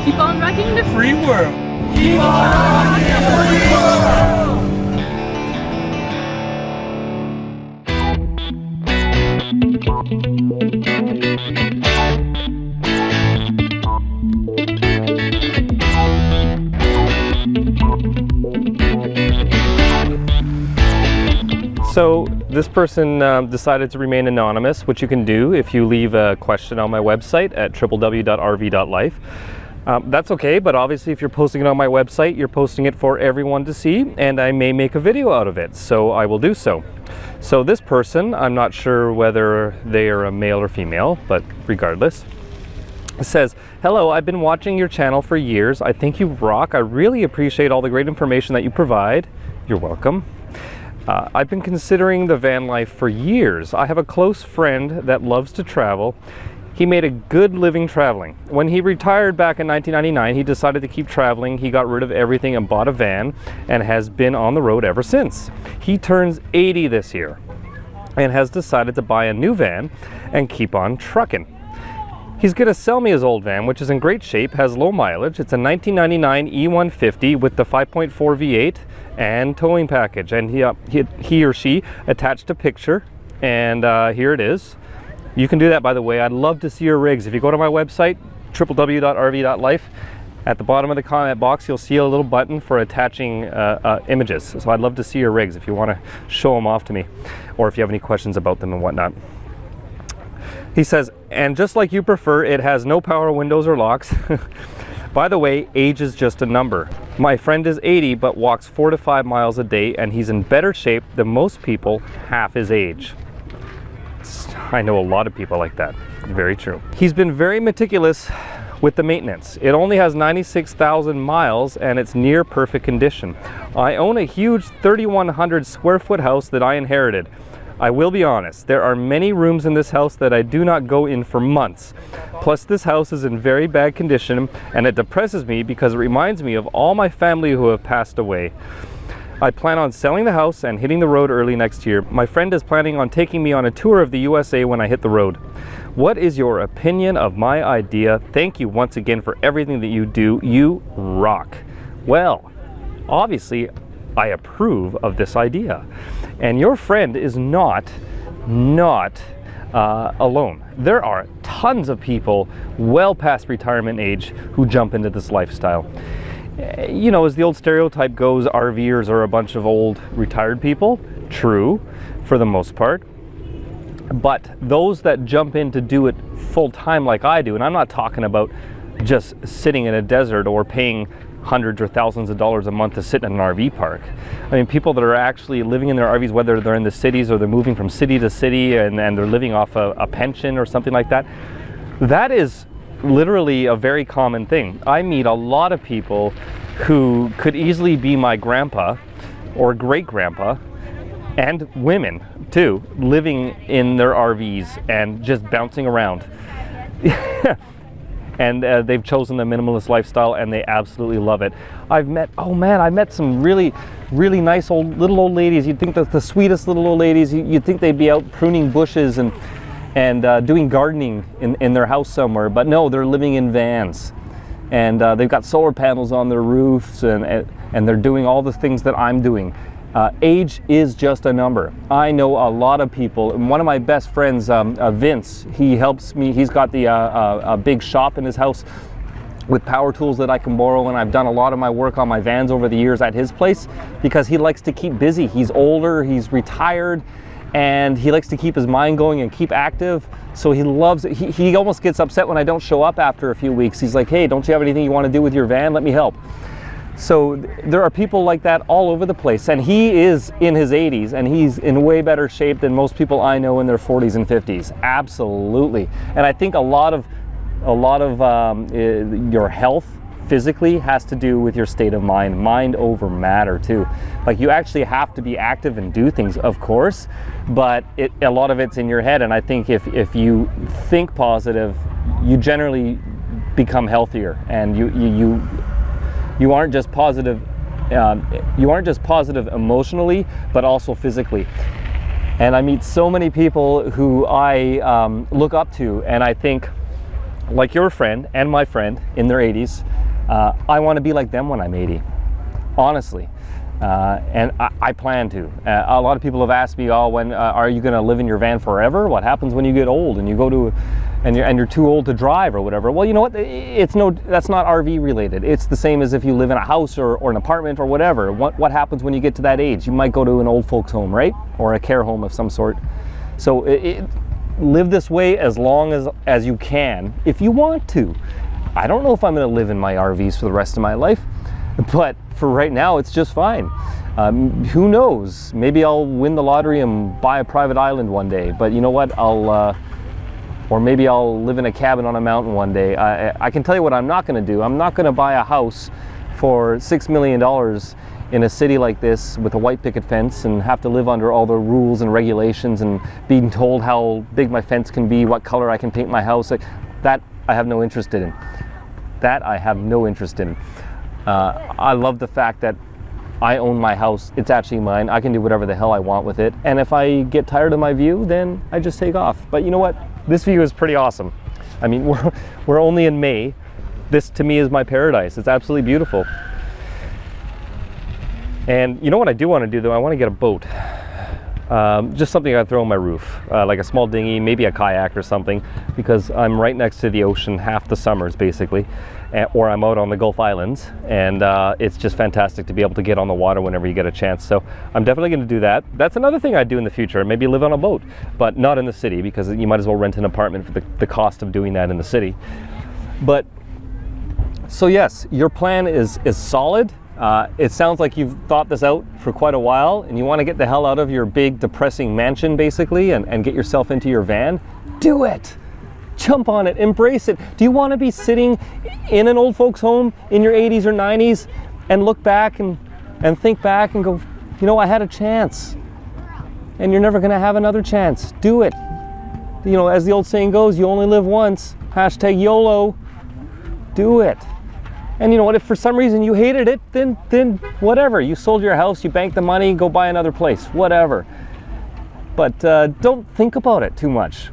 Keep on rocking the free world. Keep on rocking the free world. So this person decided to remain anonymous, which you can do if you leave a question on my website at www.rv.life. That's okay, but obviously if you're posting it on my website, you're posting it for everyone to see, and I may make a video out of it, so I will do so. So this person, I'm not sure whether they are a male or female, but regardless, says, "Hello, I've been watching your channel for years. I think you rock. I really appreciate all the great information that you provide." You're welcome. I've been considering the van life for years. I have a close friend that loves to travel. He made a good living traveling. When he retired back in 1999, he decided to keep traveling. He got rid of everything and bought a van and has been on the road ever since. He turns 80 this year and has decided to buy a new van and keep on trucking. He's going to sell me his old van, which is in great shape, has low mileage. It's a 1999 E150 with the 5.4 V8 and towing package. And he or she attached a picture, and here it is. You can do that, by the way. I'd love to see your rigs. If you go to my website, www.rv.life, at the bottom of the comment box, you'll see a little button for attaching images. So I'd love to see your rigs if you want to show them off to me, or if you have any questions about them and whatnot. He says, and just like you prefer, it has no power windows or locks. By the way, age is just a number. My friend is 80 but walks 4 to 5 miles a day, and he's in better shape than most people half his age. I know a lot of people like that. Very true. He's been very meticulous with the maintenance. It only has 96,000 miles and it's near perfect condition. I own a huge 3,100 square foot house that I inherited. I will be honest, there are many rooms in this house that I do not go in for months. Plus this house is in very bad condition, and it depresses me because it reminds me of all my family who have passed away. I plan on selling the house and hitting the road early next year. My friend is planning on taking me on a tour of the USA when I hit the road. What is your opinion of my idea? Thank you once again for everything that you do. You rock. Well, obviously, I approve of this idea. And your friend is not alone. There are tons of people well past retirement age who jump into this lifestyle. You know, as the old stereotype goes, RVers are a bunch of old retired people. True, for the most part. But those that jump in to do it full time like I do, and I'm not talking about just sitting in a desert or paying hundreds or thousands of dollars a month to sit in an RV park. I mean, people that are actually living in their RVs, whether they're in the cities or they're moving from city to city and they're living off a pension or something like that, that is literally a very common thing. I meet a lot of people who could easily be my grandpa or great grandpa, and women too, living in their RVs and just bouncing around. And they've chosen the minimalist lifestyle and they absolutely love it. I met some really nice little old ladies. You'd think that the sweetest little old ladies, you'd think they'd be out pruning bushes and doing gardening in their house somewhere, but no, they're living in vans. And they've got solar panels on their roofs, and they're doing all the things that I'm doing. Age is just a number. I know a lot of people, and one of my best friends, Vince, he helps me. He's got a big shop in his house with power tools that I can borrow, and I've done a lot of my work on my vans over the years at his place because he likes to keep busy. He's older, he's retired, and he likes to keep his mind going and keep active. So he loves it. He almost gets upset when I don't show up after a few weeks. He's like, hey, don't you have anything you want to do with your van? Let me help. So there are people like that all over the place, and he is in his 80s and he's in way better shape than most people I know in their 40s and 50s. Absolutely. And I think a lot of your health physically has to do with your state of mind over matter too. Like, you actually have to be active and do things, of course, but a lot of it's in your head. And I think if you think positive, you generally become healthier, and you aren't just positive emotionally, but also physically. And I meet so many people who I look up to, and I think, like your friend and my friend in their 80s, I want to be like them when I'm 80, honestly. And I plan to. A lot of people have asked me, oh, when are you going to live in your van forever? What happens when you get old and you go to, and you're too old to drive or whatever? Well, you know what? That's not RV related. It's the same as if you live in a house or an apartment or whatever. What happens when you get to that age? You might go to an old folks home, right? Or a care home of some sort. So live this way as long as you can, if you want to. I don't know if I'm going to live in my RVs for the rest of my life, but for right now, it's just fine. Who knows? Maybe I'll win the lottery and buy a private island one day. But you know what? Or maybe I'll live in a cabin on a mountain one day. I can tell you what I'm not going to do. I'm not going to buy a house for $6 million in a city like this with a white picket fence and have to live under all the rules and regulations and being told how big my fence can be, what color I can paint my house. That I have no interest in. I love the fact that I own my house. It's actually mine. I can do whatever the hell I want with it. And if I get tired of my view, then I just take off. But you know what? This view is pretty awesome. I mean, we're only in May. This to me is my paradise. It's absolutely beautiful. And you know what I do want to do though? I want to get a boat. Just something I throw on my roof, like a small dinghy, maybe a kayak or something, because I'm right next to the ocean half the summers basically, or I'm out on the Gulf Islands, and it's just fantastic to be able to get on the water whenever you get a chance. So I'm definitely going to do that. That's another thing I'd do in the future, maybe live on a boat, but not in the city, because you might as well rent an apartment for the cost of doing that in the city. But so yes, your plan is solid. It sounds like you've thought this out for quite a while and you want to get the hell out of your big depressing mansion basically and get yourself into your van. Do it! Jump on it, embrace it. Do you want to be sitting in an old folks home in your 80s or 90s and look back and think back and go, you know, I had a chance and you're never going to have another chance. Do it. You know, as the old saying goes, you only live once. Hashtag YOLO. Do it. And you know what, if for some reason you hated it, then whatever. You sold your house, you banked the money, go buy another place, whatever. But don't think about it too much.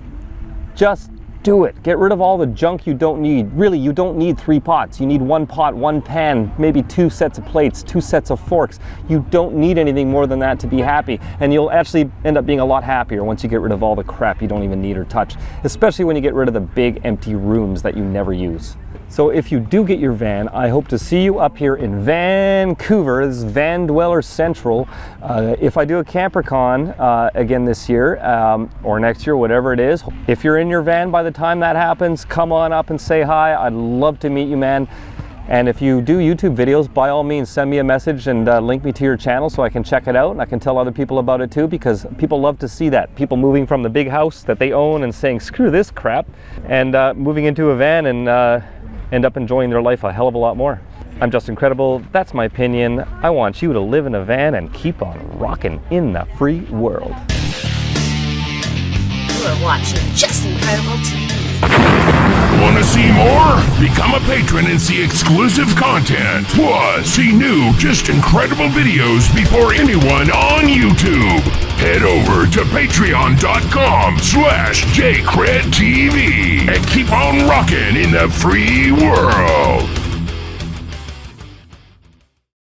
Just do it. Get rid of all the junk you don't need. Really, you don't need 3 pots. You need 1 pot, 1 pan, maybe 2 sets of plates, 2 sets of forks. You don't need anything more than that to be happy. And you'll actually end up being a lot happier once you get rid of all the crap you don't even need or touch. Especially when you get rid of the big empty rooms that you never use. So if you do get your van, I hope to see you up here in Vancouver. This is Van Dweller Central. If I do a CamperCon again this year or next year, whatever it is, if you're in your van by the time that happens, come on up and say hi. I'd love to meet you, man. And if you do YouTube videos, by all means, send me a message and link me to your channel so I can check it out and I can tell other people about it too, because people love to see that. People moving from the big house that they own and saying, screw this crap, and moving into a van and end up enjoying their life a hell of a lot more. I'm just incredible. That's my opinion. I want you to live in a van and keep on rocking in the free world. You are watching Just Incredible TV. Want to see more? Become a patron and see exclusive content. Plus, see new, just incredible videos before anyone on YouTube. Head over to patreon.com/JCredTV and keep on rocking in the free world.